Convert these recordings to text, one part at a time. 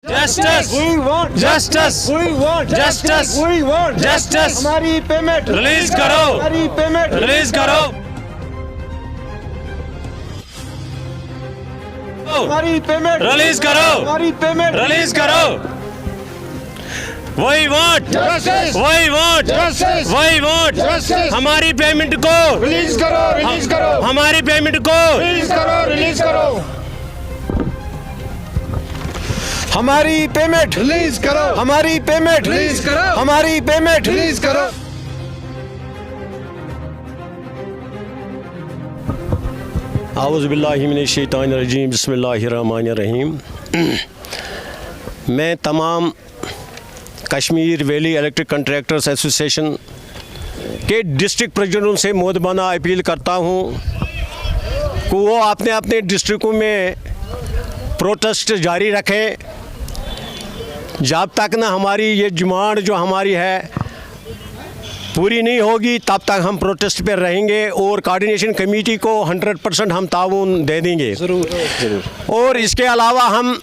Justice. We want Justice. We want Justice. We want Justice. हमारी payment release करो, हमारी payment release करो, हमारी पेमेंट रिलीज करो, हमारी पेमेंट रिलीज करो। वही वोट, Justice. वही वोट, Justice. वही वोट। Justice. हमारी पेमेंट को, रिलीज करो रिलीज करो हमारी पेमेंट को, रिलीज करो रिलीज करो हमारी पेमेंट रिलीज करो हमारी पेमेंट रिलीज करो हमारी पेमेंट रिलीज करो। आऊज़ुबिल्लाहिमिनश्शैतानिर्रजीम बिस्मिल्लाहिर्रहमानिर्रहीम। मैं तमाम Kashmir valley electric contractors association के डिस्ट्रिक्ट प्रेसिडेंटों से मोदबाना अपील करता हूँ कि वो अपने अपने डिस्ट्रिक्टों में प्रोटेस्ट जारी रखें जब तक ना हमारी ये डिमांड जो हमारी है पूरी नहीं होगी तब तक हम प्रोटेस्ट पर रहेंगे और कोऑर्डिनेशन कमेटी को 100% हम ताउन दे देंगे। और इसके अलावा हम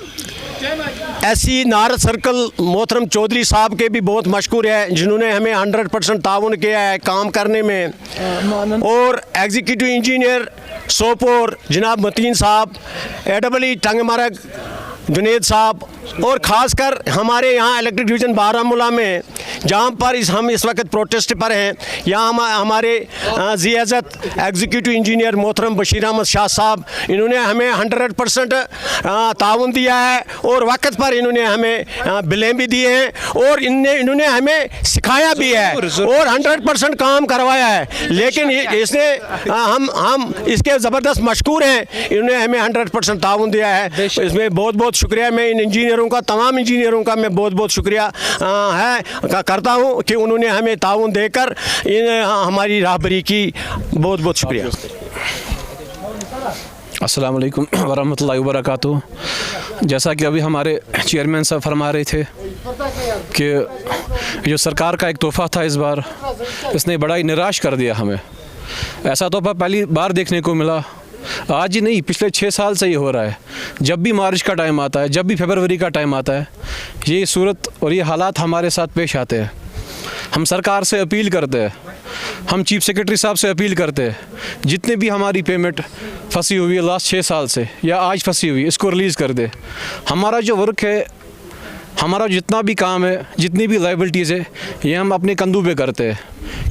ऐसी नारद सर्कल मोहतरम चौधरी साहब के भी बहुत मशहूर है जिन्होंने हमें 100% ताउन किया है काम करने में। और एग्जीक्यूटिव इंजीनियर सोपोर जनाब मतीन साहब, एडबली टंगमरग जुनेद साहब, और ख़ासकर हमारे यहाँ इलेक्ट्रिक डिवीज़न बारामूला में जहाँ पर हम इस वक्त प्रोटेस्ट पर हैं, यहाँ हमारे ज़ियाज़त एग्जीक्यूटिव इंजीनियर मोहतरम बशीर अहमद शाह साहब, इन्होंने हमें 100% ताउन दिया है और वक्त पर इन्होंने हमें बिलें भी दिए हैं और इन्होंने हमें सिखाया भी है और 100% काम करवाया है। लेकिन इसने हम इसके ज़बरदस्त मशकूर हैं, इन्होंने हमें 100% ताउन दिया है। इसमें बहुत बहुत शुक्रिया। मैं इन इंजीनियरों का, तमाम इंजीनियरों का मैं बहुत बहुत शुक्रिया करता हूँ कि उन्होंने हमें ताउन देकर हमारी राहबरी की। बहुत बहुत शुक्रिया। अस्सलाम वालेकुम वरहमतुल्लाहि वबरकातुहू। जैसा कि अभी हमारे चेयरमैन साहब फरमा रहे थे कि जो सरकार का एक तोहफ़ा था इस बार, इसने बड़ा ही निराश कर दिया हमें। ऐसा तोहफ़ा पहली बार देखने को मिला। आज ही नहीं, पिछले 6 साल से ये हो रहा है। जब भी मार्च का टाइम आता है, जब भी फरवरी का टाइम आता है, ये सूरत और ये हालात हमारे साथ पेश आते हैं। हम सरकार से अपील करते हैं, हम चीफ सेक्रेटरी साहब से अपील करते हैं, जितने भी हमारी पेमेंट फंसी हुई है लास्ट 6 साल से या आज फंसी हुई, इसको रिलीज़ कर दे। हमारा जो वर्क है, हमारा जितना भी काम है, जितनी भी लाइबिलिटीज़ है, ये हम अपने कंधों पे करते हैं।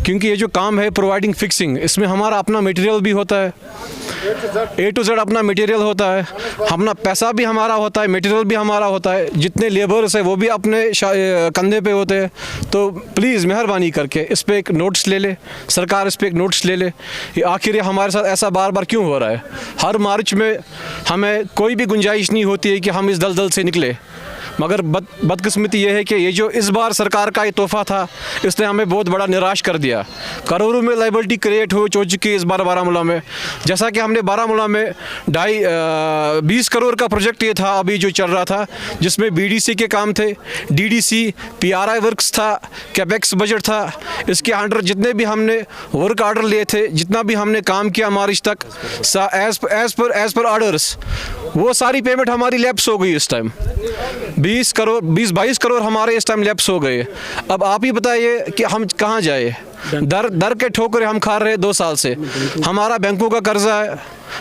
क्योंकि ये जो काम है प्रोवाइडिंग फिक्सिंग, इसमें हमारा अपना मटेरियल भी होता है, A to Z अपना मटेरियल होता है, अपना पैसा भी हमारा होता है, मटेरियल भी हमारा होता है, जितने लेबर्स है वो भी अपने कंधे पे होते हैं। तो प्लीज़ मेहरबानी करके इस पर एक नोटिस ले ले, सरकार इस पर एक नोटिस ले ले। ये आखिर हमारे साथ ऐसा बार बार क्यों हो रहा है? हर मार्च में हमें कोई भी गुंजाइश नहीं होती है कि हम इस दलदल से निकले, मगर बदकिस्मती ये है कि ये जो इस बार सरकार का ये तोहफ़ा था, इसने हमें बहुत बड़ा निराश कर दिया। करोड़ों में लाइबिलिटी क्रिएट हो चुकी है इस बार बारामूला में। जैसा कि हमने बारामूला में 20 करोड़ का प्रोजेक्ट ये था अभी जो चल रहा था, जिसमें BDC के काम थे, DDC, PRI वर्क्स था, कैपेक्स बजट था। इसके अंडर जितने भी हमने वर्क ऑर्डर लिए थे, जितना भी हमने काम किया मार्च तक, एज पर ऑर्डर्स, वो सारी पेमेंट हमारी लैप्स हो गई इस टाइम। 20-22 करोड़ हमारे इस टाइम लैप्स हो गए। अब आप ही बताइए कि हम कहाँ जाए? दर के ठोकरे हम खा रहे हैं 2 साल से। हमारा बैंकों का कर्जा है,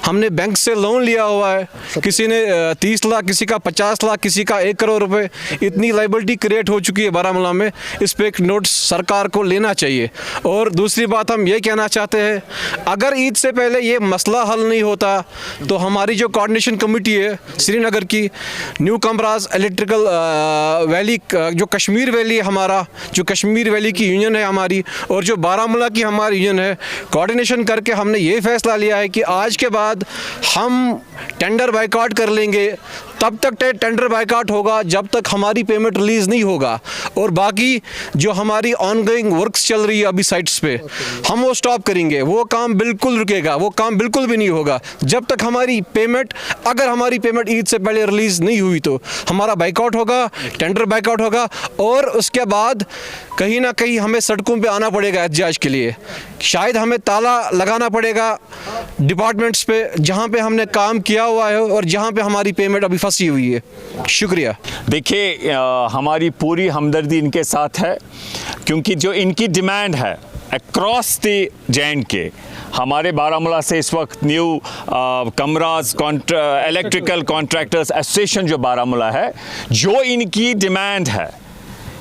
हमने बैंक से लोन लिया हुआ है, किसी ने 30 लाख, किसी का 50 लाख, किसी का 1 करोड़ रुपए। इतनी लाइबिलिटी क्रिएट हो चुकी है बारामूला में। इस पर एक नोटिस सरकार को लेना चाहिए। और दूसरी बात हम ये कहना चाहते हैं, अगर ईद से पहले ये मसला हल नहीं होता तो हमारी जो कोऑर्डिनेशन कमेटी है श्रीनगर की, न्यू कमराज इलेक्ट्रिकल वैली, जो कश्मीर वैली है हमारा, जो कश्मीर वैली की यूनियन है हमारी, और जो बारामूला की हमारी यूनियन है, कोऑर्डिनेशन करके हमने ये फैसला लिया है कि आज के बाद हम टेंडर बायकॉट कर लेंगे। तब तक टेंडर बायकॉट होगा जब तक हमारी पेमेंट रिलीज़ नहीं होगा। और बाकी जो हमारी ऑनगोइंग वर्क्स चल रही है अभी साइट्स पे, हम वो स्टॉप करेंगे। वो काम बिल्कुल रुकेगा, वो काम बिल्कुल भी नहीं होगा जब तक हमारी पेमेंट, अगर हमारी पेमेंट ईद से पहले रिलीज़ नहीं हुई तो हमारा बायकॉट होगा, टेंडर बायकॉट होगा। और उसके बाद कहीं ना कहीं हमें सड़कों पे आना पड़ेगा एहतजाज के लिए, शायद हमें ताला लगाना पड़ेगा डिपार्टमेंट्स पे जहाँ पे हमने काम किया हुआ है और जहाँ पे हमारी पेमेंट अभी फंसी हुई है। शुक्रिया। देखिए, हमारी पूरी हमदर्दी इनके साथ है, क्योंकि जो इनकी डिमांड है अक्रॉस द J&K, हमारे बारामूला से इस वक्त new Kamaraj electrical contractors association जो बारामूला है, जो इनकी डिमांड है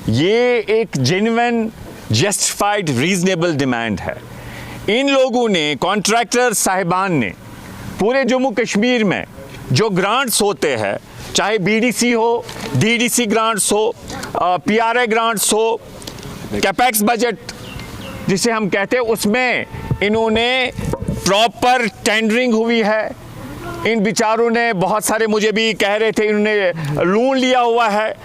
ये एक जेन्युइन जस्टिफाइड रीजनेबल डिमांड है। इन लोगों ने, कॉन्ट्रैक्टर साहिबान ने, पूरे जम्मू कश्मीर में जो ग्रांट्स होते हैं, चाहे BDC हो, DDC ग्रांट्स हो, PRA ग्रांट्स हो, कैपेक्स बजट जिसे हम कहते हैं, उसमें इन्होंने प्रॉपर टेंडरिंग हुई है। इन बेचारों ने बहुत सारे, मुझे भी कह रहे थे, इन्होंने लोन लिया हुआ है,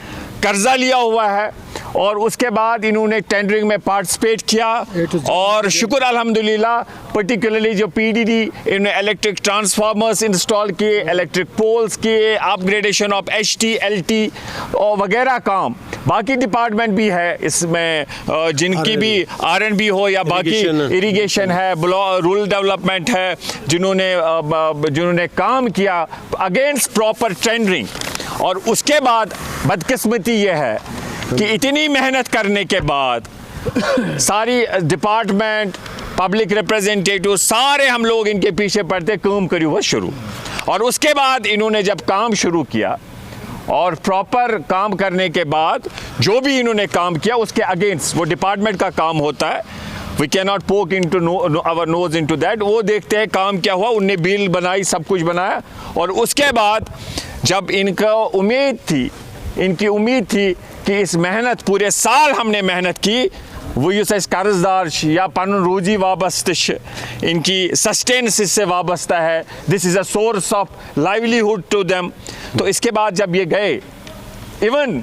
कर्जा लिया हुआ है, और उसके बाद इन्होंने टेंडरिंग में पार्टिसिपेट किया। और शुक्र अल्हम्दुलिल्लाह, पर्टिकुलरली जो PDD, इन्होंने इलेक्ट्रिक ट्रांसफार्मर्स इंस्टॉल किए, इलेक्ट्रिक पोल्स किए, अपग्रेडेशन ऑफ HT LT और वगैरह काम। बाकी डिपार्टमेंट भी है इसमें, जिनकी भी R&B हो या बाकी इरिगेशन है, रूरल डेवलपमेंट है, जिन्होंने काम किया अगेंस्ट प्रॉपर टेंडरिंग। और उसके बाद बदकिस्मती ये है कि इतनी मेहनत करने के बाद सारी डिपार्टमेंट, पब्लिक रिप्रेजेंटेटिव, सारे हम लोग इनके पीछे पड़ते, काम करी हुआ शुरू। और उसके बाद इन्होंने जब काम शुरू किया और प्रॉपर काम करने के बाद जो भी इन्होंने काम किया उसके अगेंस्ट, वो डिपार्टमेंट का काम होता है, we can not poke into our nose into that. वो देखते हैं काम क्या हुआ, उनने बिल बनाई, सब कुछ बनाया। और उसके बाद जब इनकी उम्मीद थी कि इस मेहनत, पूरे साल हमने मेहनत की, वो यह कर्जदार या पन रोजी वाबस्त, इनकी सस्टेनेंस इससे वाबस्ता है, this is a source of livelihood to them. तो इसके बाद जब ये गए, इवन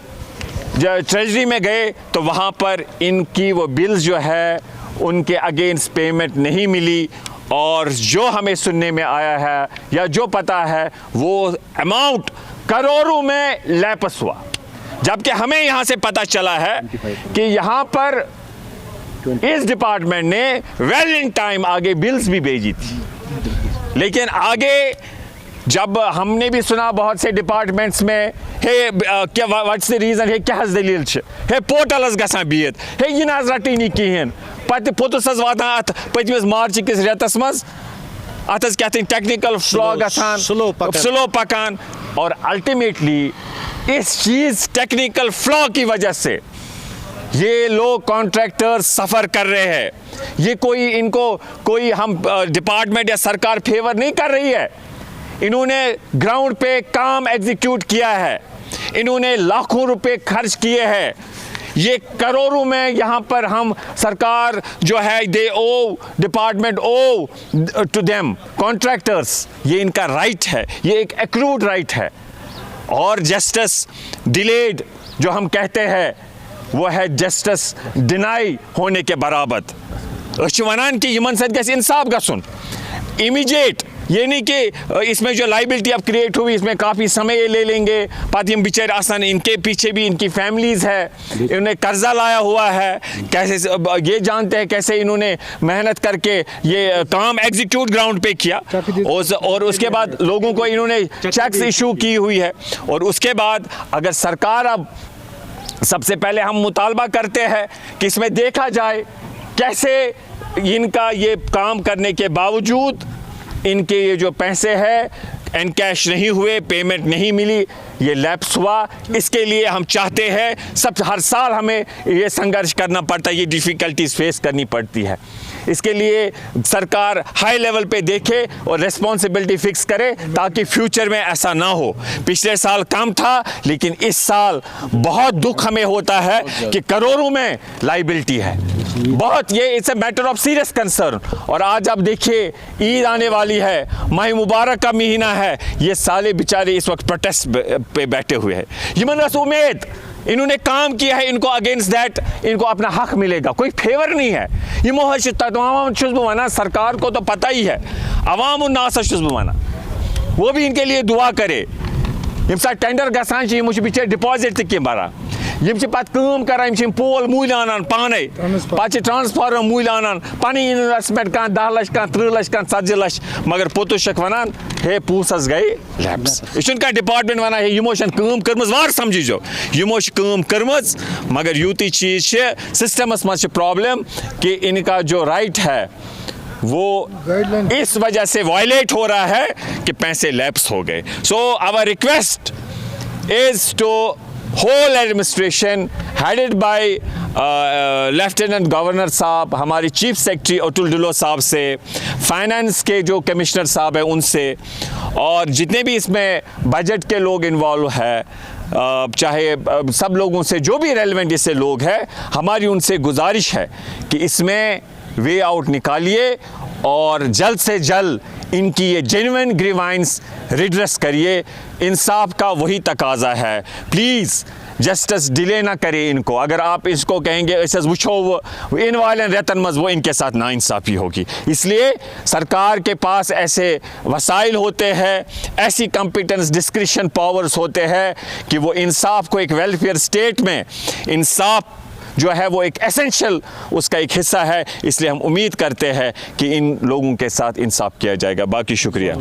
जब ट्रेजरी में गए, तो वहाँ पर इनकी वो बिल्स जो है उनके अगेंस्ट पेमेंट नहीं मिली। और जो हमें सुनने में आया है या जो पता है, वो अमाउंट करोड़ों में लैपस हुआ, जबकि हमें यहाँ से पता चला है कि यहाँ पर इस डिपार्टमेंट ने वेल इन टाइम आगे बिल्स भी भेजी थी। लेकिन आगे जब हमने भी सुना बहुत से डिपार्टमेंट्स में, हे क्या व्हाट्स द रीजन, हे क्या दलील छ, हे पोर्टलस गसान बिहत, हे यह ना रटनी कहें, पत पोतुस वातान अत पतमिस मार्च किस रेतस मज, अत क्या टेक्निकल फ्लॉ गसान, स्लो पकान। और अल्टीमेटली इस चीज़ टेक्निकल फ्लॉ की वजह से ये लोग कॉन्ट्रैक्टर सफ़र कर रहे हैं। ये कोई हम डिपार्टमेंट या सरकार फेवर नहीं कर रही है। इन्होंने ग्राउंड पे काम एग्जीक्यूट किया है, इन्होंने लाखों रुपए खर्च किए हैं, ये करोड़ों में यहाँ पर हम सरकार जो है, दे ओ डिपार्टमेंट ओ टू देम कॉन्ट्रैक्टर्स, ये इनका राइट है, ये एक एक्रूड राइट है। और जस्टिस डिलेड जो हम कहते हैं, वो है जस्टिस डिनाई होने के बराबर। वनान कि यमन सद गस इंसाफ गसुन इमीडिएट, ये नहीं कि इसमें जो लाइबिलिटी अब क्रिएट हुई इसमें काफ़ी समय ले लेंगे, पातिम बेचारे आसान, इनके पीछे भी इनकी फैमिलीज़ है, इन्होंने कर्जा लाया हुआ है, कैसे ये जानते हैं कैसे इन्होंने मेहनत करके ये काम एग्जीक्यूट ग्राउंड पे किया। और उसके बाद लोगों को इन्होंने चेक्स इशू की हुई है। और उसके बाद अगर सरकार, अब सबसे पहले हम मुतालबा करते हैं कि इसमें देखा जाए कैसे इनका ये काम करने के बावजूद इनके ये जो पैसे हैं एनकैश नहीं हुए, पेमेंट नहीं मिली, ये लैप्स हुआ। इसके लिए हम चाहते हैं, हर साल हमें ये संघर्ष करना पड़ता है, ये डिफ़िकल्टीज फेस करनी पड़ती है। इसके लिए सरकार हाई लेवल पे देखे और रिस्पॉन्सिबिलिटी फिक्स करे ताकि फ्यूचर में ऐसा ना हो। पिछले साल कम था, लेकिन इस साल बहुत दुख हमें होता है कि करोड़ों में लाइबिलिटी है, बहुत, ये it's a matter of serious concern. और आज आप देखिए ईद आने वाली है, माह मुबारक का महीना है, ये साले बेचारे इस वक्त प्रोटेस्ट पे बैठे हुए हैं। ये उम्मीद इन्होंने काम किया है, इनको अगेंस्ट दैट इनको अपना हक मिलेगा, कोई फेवर नहीं है। ये मोहश वना सरकार को तो पता ही है, अवाम उन्नास वना वो भी इनके लिए दुआ करे। टेंडर गसान मुझे पीछे डिपॉजिट तक बरा यम छ पत काम करान यम छ पोल मूल आनान पाने पत ट्रांसफार्मर मूल आनान पन इन्वेस्टमेंट कह 10 लाख कह 30 लाख कह 40 लाख मगर पोतुश वनान हे पूसस गई लैप्स यह कह डिपार्टमेंट वनान हे यमो काम कर्मज वार समझो यमो काम कर्मज मगर यूती चीज सिस्टमस मज प्रॉब्लम कि इनका जो राइट है वो इस वजह से वायलेट हो रहा है कि पैसे लैप्स हो गए. So our request is to whole administration headed by lieutenant governor साहब, हमारी चीफ सेक्रेटरी अतुल ढिल्लों साहब से, फाइनेंस के जो कमिश्नर साहब हैं उनसे, और जितने भी इसमें बजट के लोग इन्वॉल्व हैं, चाहे सब लोगों से जो भी रेलेवेंट इससे लोग हैं, हमारी उनसे गुजारिश है कि इसमें वे आउट निकालिए और जल्द से जल्द इनकी ये जेन्युइन ग्रीवाइंस रिड्रेस करिए. इंसाफ का वही तकाजा है. प्लीज़ जस्टिस डिले ना करें इनको. अगर आप इसको कहेंगे वो इन वाले रेतन मज वो इनके साथ नाइंसाफ़ी होगी. इसलिए सरकार के पास ऐसे वसाइल होते हैं, ऐसी कॉम्पिटेंस डिस्क्रिशन पावर्स होते हैं कि वो इंसाफ को एक वेलफेयर स्टेट में इंसाफ जो है वो एक एसेंशियल उसका एक हिस्सा है. इसलिए हम उम्मीद करते हैं कि इन लोगों के साथ इंसाफ किया जाएगा. बाकी शुक्रिया.